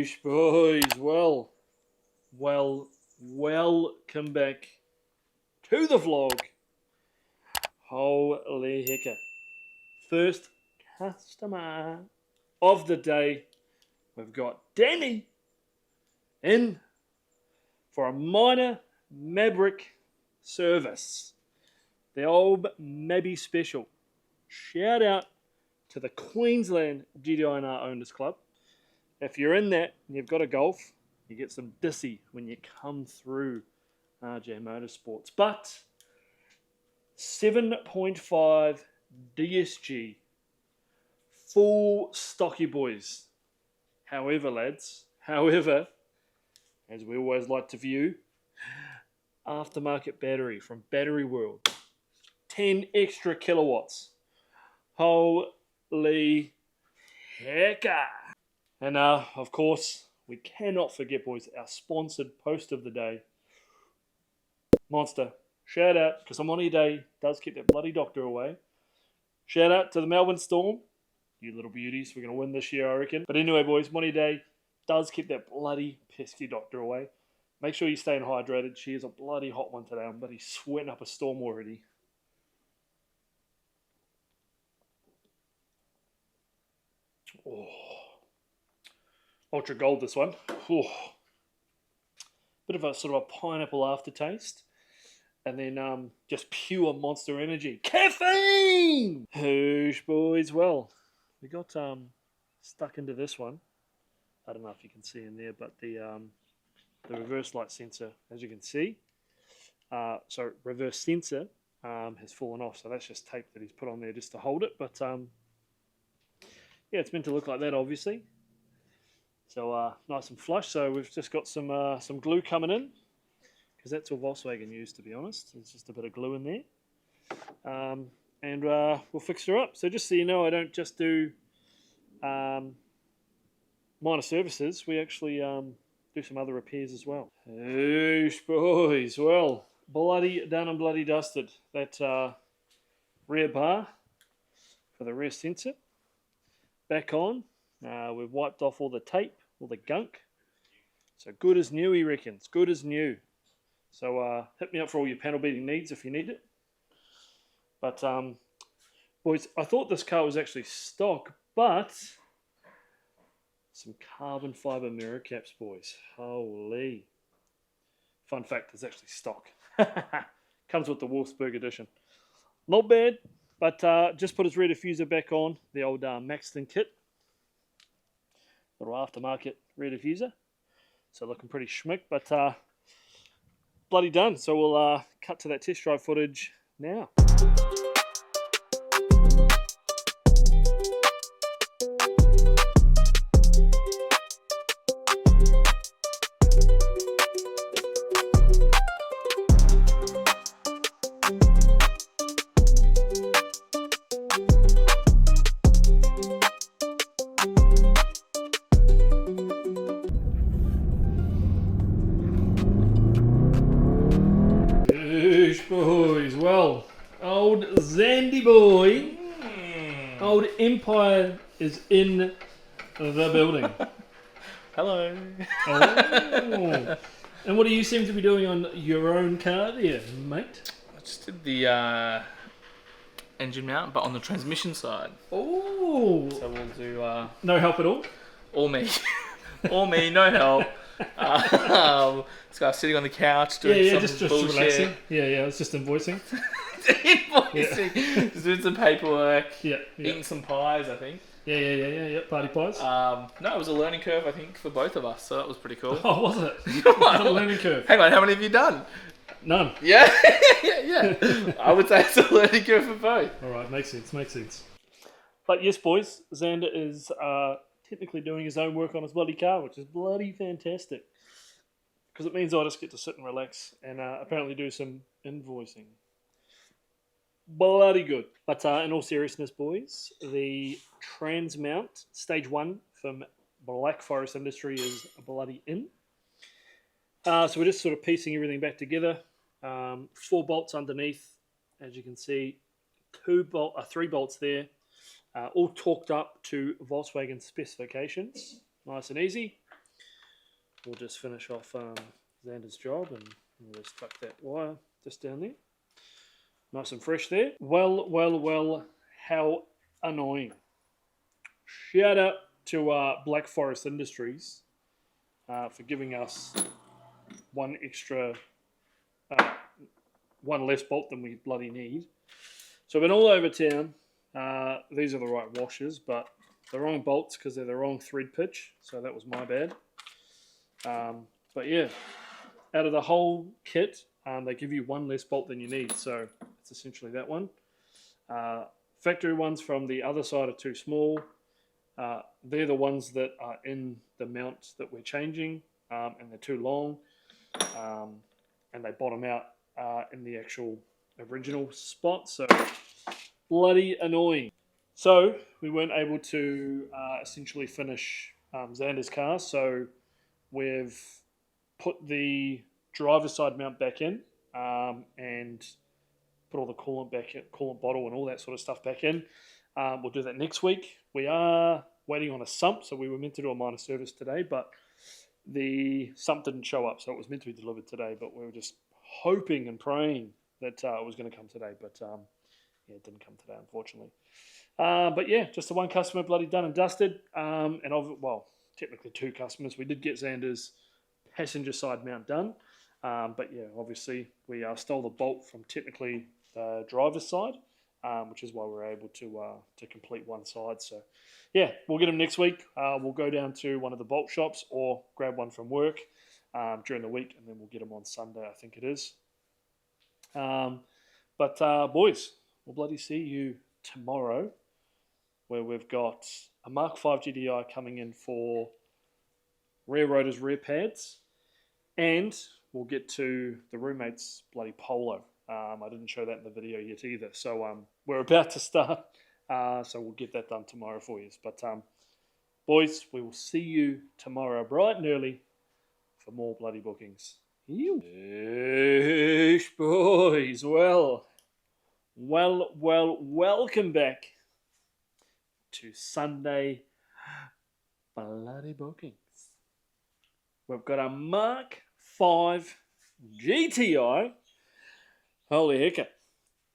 Whoosh, boys. Welcome back to the vlog. Holy hecker. First customer of the day. We've got Danny in for a minor Maverick service. The old Mabby special. Shout out to the Queensland GDI&R Owners Club. If you're in that and you've got a Golf, you get some dissy when you come through RJ Motorsports. But 7.5 DSG, full stocky boys. However, lads, as we always like to view, aftermarket battery from Battery World. 10 extra kilowatts. Holy hecker. And of course, we cannot forget, boys, our sponsored post of the day. Monster. Shout out, because I'm on your day, does keep that bloody doctor away. Shout out to the Melbourne Storm. You little beauties, we're going to win this year, I reckon. But anyway, boys, Monty Day does keep that bloody pesky doctor away. Make sure you're staying hydrated. She is a bloody hot one today. I'm bloody sweating up a storm already. Oh. Ultra gold, this one. Oh. Bit of a sort of a pineapple aftertaste. And then just pure Monster Energy. Caffeine! Whoosh, boys. Well, we got stuck into this one. I don't know if you can see in there, but the reverse light sensor, as you can see, so reverse sensor has fallen off. So that's just tape that he's put on there just to hold it. But yeah, it's meant to look like that, obviously. So nice and flush. So we've just got some glue coming in, because that's what Volkswagen used, to be honest. There's just a bit of glue in there. And we'll fix her up. So just so you know, I don't just do minor services. We actually do some other repairs as well. Whoosh, boys. Well, bloody done and bloody dusted. That rear bar for the rear sensor. Back on. We've wiped off all the tape, all the gunk. So good as new, he reckons. Good as new. So hit me up for all your panel beating needs if you need it. But boys, I thought this car was actually stock, but some carbon fiber mirror caps, boys. Holy. Fun fact, it's actually stock. Comes with the Wolfsburg edition. Not bad, but just put his rear diffuser back on. The old Maxton kit. Little aftermarket rear diffuser. So looking pretty schmick, but bloody done. So we'll cut to that test drive footage now. Boys, well, old Zandy boy, old Empire is in the building. Hello. Oh. And what do you seem to be doing on your own car there, mate? I just did the engine mount, but on the transmission side. Oh. So we'll do... no help at all? All me. All me, no help. This guy sitting on the couch doing some just bullshit. relaxing. Yeah, it's just invoicing. Invoicing. Yeah. Just doing some paperwork. Yeah. Eating some pies, I think. Yeah. Party pies. No, it was a learning curve, I think, for both of us, so that was pretty cool. Oh, was it? What a learning curve. Hang on, how many have you done? None. Yeah, yeah. I would say it's a learning curve for both. All right, makes sense. But yes, boys, Xander is technically doing his own work on his bloody car, which is bloody fantastic. Because it means I just get to sit and relax and apparently do some invoicing. Bloody good. But in all seriousness, boys, the trans mount, stage 1 from Black Forest Industry is bloody in. So we're just sort of piecing everything back together. 4 bolts underneath, as you can see. 3 bolts there. All torqued up to Volkswagen specifications. Nice and easy. we'll just finish off Xander's job, and we'll just tuck that wire just down there. Nice and fresh there. Well, how annoying. Shout out to Black Forest Industries for giving us one less bolt than we bloody need. So I've been all over town. These are the right washers, but the wrong bolts because they're the wrong thread pitch. So that was my bad. But yeah, out of the whole kit, they give you one less bolt than you need. So it's essentially that one. Factory ones from the other side are too small. They're the ones that are in the mount that we're changing, and they're too long, and they bottom out in the actual original spot, so bloody annoying. So we weren't able to essentially finish Xander's car, so we've put the driver's side mount back in and put all the coolant back in, coolant bottle and all that sort of stuff back in. We'll do that next week. We are waiting on a sump, so we were meant to do a minor service today, but the sump didn't show up, so it was meant to be delivered today, but we were just hoping and praying that it was going to come today, but yeah, it didn't come today, unfortunately. But yeah, just the one customer bloody done and dusted, and well, technically two customers. We did get Xander's passenger side mount done, but yeah, obviously we stole the bolt from technically the driver's side, which is why we're able to complete one side. So yeah, we'll get them next week. We'll go down to one of the bolt shops or grab one from work during the week, and then we'll get them on Sunday, I think it is. But boys, we'll bloody see you tomorrow, where we've got a Mark 5 GDI coming in for rear rotors, rear pads, and we'll get to the roommate's bloody Polo. I didn't show that in the video yet either, so we're about to start, so we'll get that done tomorrow for you. But boys, we will see you tomorrow bright and early for more bloody bookings. Yes, boys, welcome back to Sunday bloody bookings. We've got a Mark 5 GTI, holy hecker,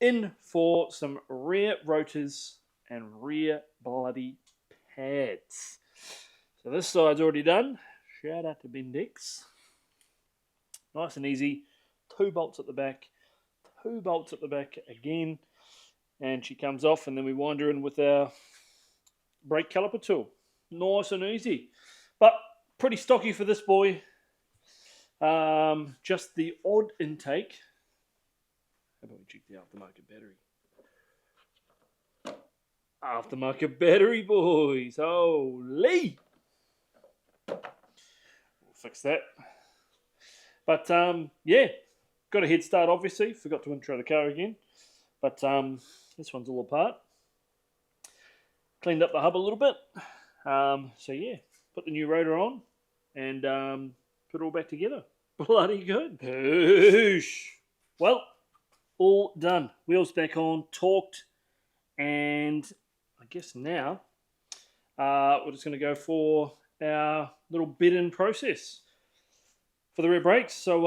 in for some rear rotors and rear bloody pads. So this side's already done. Shout out to Bendix. Nice and easy. 2 bolts at the back. 2 bolts at the back again. And she comes off, and then we wind her in with our brake caliper tool. Nice and easy. But pretty stocky for this boy. Just the odd intake. How about we check the aftermarket battery? Aftermarket battery, boys. Holy! We'll fix that. But yeah, got a head start obviously. Forgot to intro the car again. But this one's all apart. Cleaned up the hub a little bit. So yeah, put the new rotor on and put it all back together. Bloody good. Poosh. Well, all done. Wheels back on, torqued, and I guess now we're just going to go for our little bed-in process for the rear brakes. So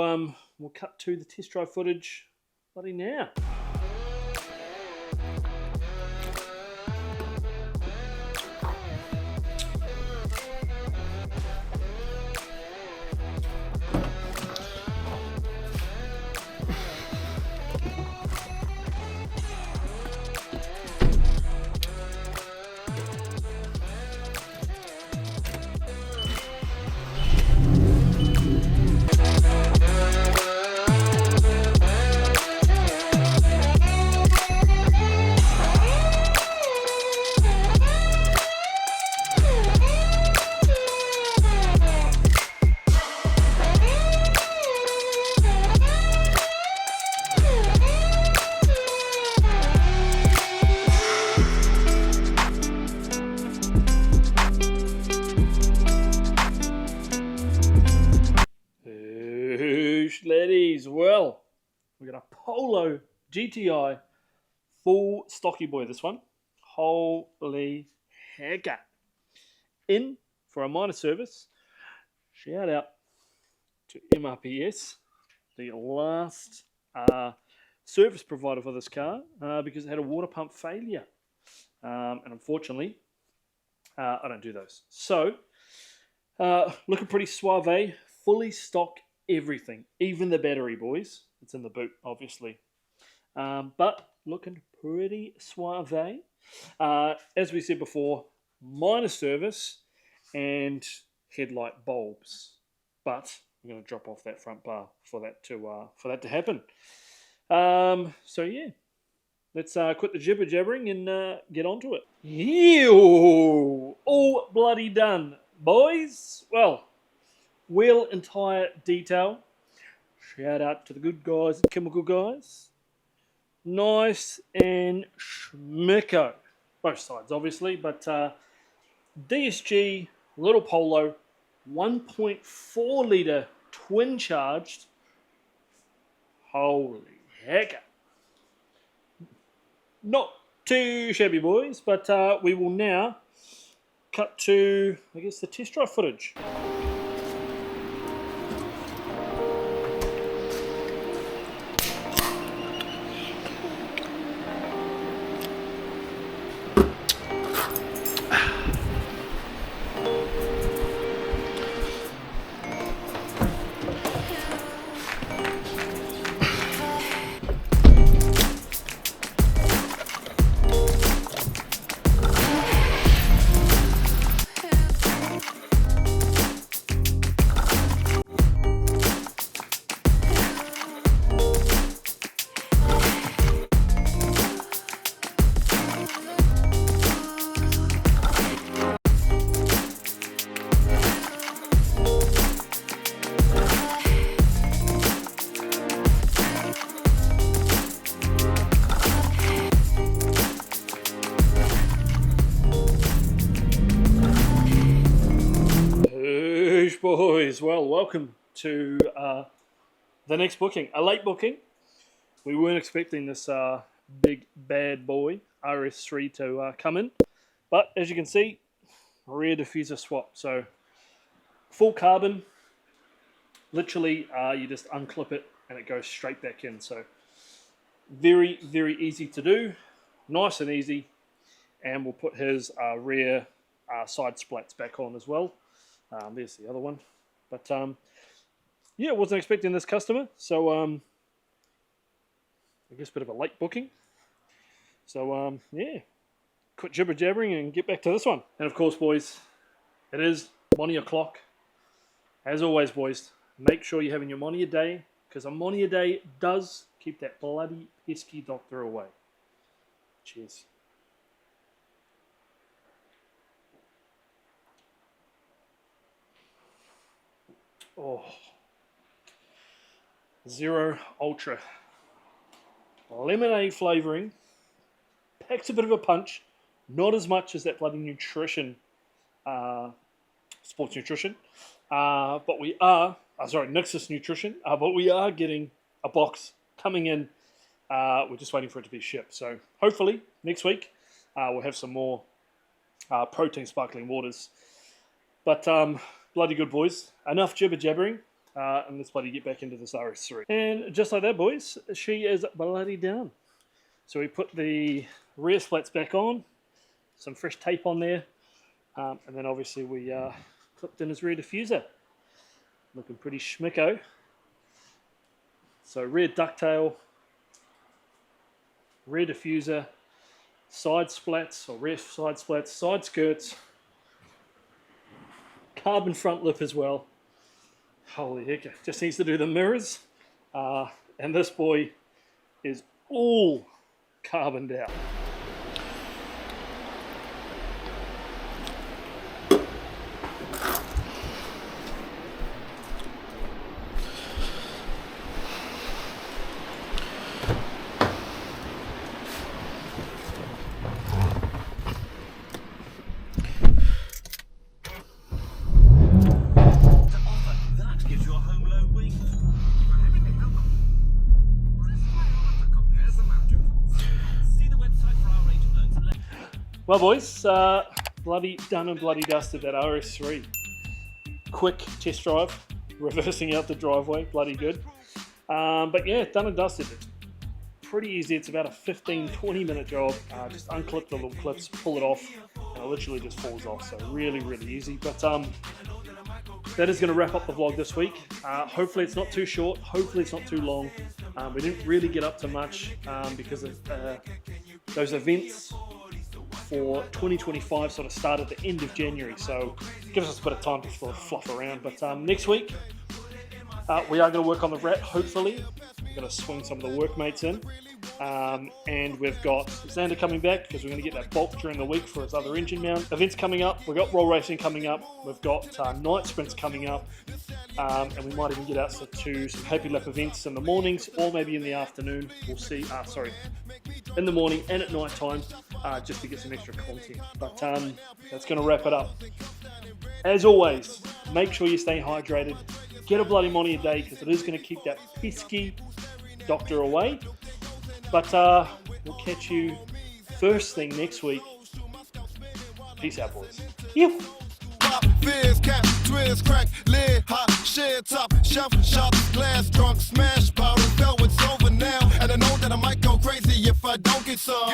we'll cut to the test drive footage bloody now. Ladies, well, we got a Polo GTI, full stocky boy. This one, holy hecker! In for a minor service. Shout out to MRPS, the last service provider for this car, because it had a water pump failure. And unfortunately, I don't do those. So, looking pretty suave, fully stock everything, even the battery, boys. It's in the boot, obviously. But looking pretty suave. As we said before, minor service and headlight bulbs. But we're going to drop off that front bar for that to happen. So yeah, let's quit the jibber jabbering and get onto it. Ew, all bloody done, boys. Well, wheel and tyre detail. Shout out to the good guys at Chemical Guys. Nice and schmicko. Both sides, obviously, but DSG Little Polo 1.4 litre twin charged. Holy heck. Not too shabby, boys, but we will now cut to, I guess, the test drive footage. Boys, well, welcome to the next booking, a late booking. We weren't expecting this big bad boy RS3 to come in, but as you can see, rear diffuser swap. So full carbon, literally you just unclip it and it goes straight back in. So very, very easy to do, nice and easy. And we'll put his rear side splats back on as well. There's the other one. But, yeah, wasn't expecting this customer. So, I guess a bit of a late booking. So, yeah, quit jibber jabbering and get back to this one. And, of course, boys, it is money o'clock. As always, boys, make sure you're having your money a day, because a money a day does keep that bloody pesky doctor away. Cheers. Oh, Zero Ultra. Lemonade flavouring. Packs a bit of a punch. Not as much as that bloody nutrition, sports nutrition. But we are, Nexus Nutrition. But we are getting a box coming in. We're just waiting for it to be shipped. So hopefully next week we'll have some more protein sparkling waters. But bloody good, boys. Enough jibber jabbering. And let's bloody get back into this RS3. And just like that, boys, she is bloody down. So we put the rear splats back on, some fresh tape on there, and then obviously we clipped in his rear diffuser. Looking pretty schmicko. So rear ducktail, rear diffuser, side splats, or rear side splats, side skirts, carbon front lip as well. Holy heck, just needs to do the mirrors. And this boy is all carboned out. Well, boys, bloody done and bloody dusted that RS3. Quick test drive, reversing out the driveway. Bloody good. But yeah, done and dusted. It's pretty easy. It's about a 15-20 minute job. Just unclip the little clips, pull it off, and it literally just falls off. So really, really easy. But that is going to wrap up the vlog this week. Hopefully it's not too short. Hopefully it's not too long. We didn't really get up to much because of those events for 2025 sort of start at the end of January. So it gives us a bit of time to sort of fluff around. But next week, we are going to work on the wrap, hopefully. We're going to swing some of the workmates in. And we've got Xander coming back because we're going to get that bulk during the week for his other engine mount. Events coming up. We've got roll racing coming up. We've got night sprints coming up. And we might even get out to some happy lap events in the mornings or maybe in the afternoon. We'll see. In the morning and at night time just to get some extra content. But that's going to wrap it up. As always, make sure you stay hydrated. Get a bloody Monty a day because it is going to keep that pesky doctor away. But we'll catch you first thing next week. Peace out, boys. Yep. Pop, fizz, cap, twist, crack, lid, hot, shit, top, shelf, shop, glass, drunk, smash, bottle, fell, it's over now. And I know that I might go crazy if I don't get some.